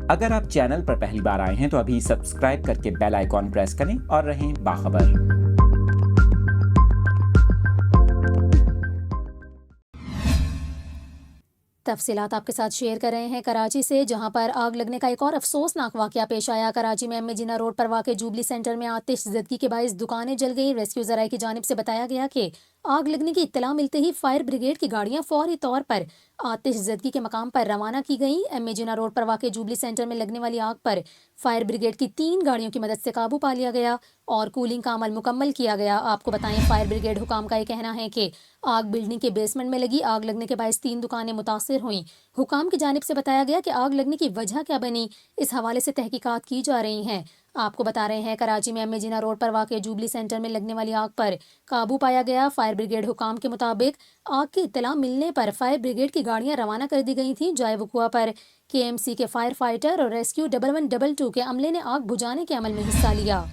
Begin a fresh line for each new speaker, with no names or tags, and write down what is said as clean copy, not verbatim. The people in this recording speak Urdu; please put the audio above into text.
اگر آپ چینل پر پہلی بار آئے ہیں تو ابھی سبسکرائب کر کے بیل آئیکن پریس کریں اور رہیں باخبر۔
تفصیلات آپ کے ساتھ شیئر کر رہے ہیں کراچی سے، جہاں پر آگ لگنے کا ایک اور افسوسناک واقعہ پیش آیا۔ کراچی میں ایم اے جناح روڈ پر واقع جوبلی سینٹر میں آتش زدگی کے باعث دکانیں جل گئیں۔ ریسکیو ذرائع کی جانب سے بتایا گیا کہ آگ لگنے کی اطلاع ملتے ہی فائر بریگیڈ کی گاڑیاں فوری طور پر آتش زدگی کے مقام پر روانہ کی گئیں۔ ایم اے جناح روڈ پر واقع جوبلی سینٹر میں لگنے والی آگ پر فائر بریگیڈ کی 3 گاڑیوں کی مدد سے قابو پا لیا گیا اور کولنگ کا عمل مکمل کیا گیا۔ آپ کو بتائیں، فائر بریگیڈ حکام کا یہ کہنا ہے کہ آگ بلڈنگ کے بیسمنٹ میں لگی۔ آگ لگنے کے باعث 3 دکانیں متاثر ہوئیں۔ حکام کی جانب سے بتایا گیا کہ آگ لگنے کی وجہ کیا بنی، اس حوالے سے تحقیقات کی جا رہی ہیں۔ آپ کو بتا رہے ہیں، کراچی میں ایم اے جناح روڈ پر واقع جوبلی سینٹر میں لگنے والی آگ پر قابو پایا گیا۔ فائر بریگیڈ حکام کے مطابق آگ کی اطلاع ملنے پر فائر بریگیڈ کی گاڑیاں روانہ کر دی گئی تھیں۔ جائے وقوع پر کے ایم سی کے فائر فائٹر اور ریسکیو 1122 کے عملے نے آگ بجھانے کے عمل میں حصہ لیا۔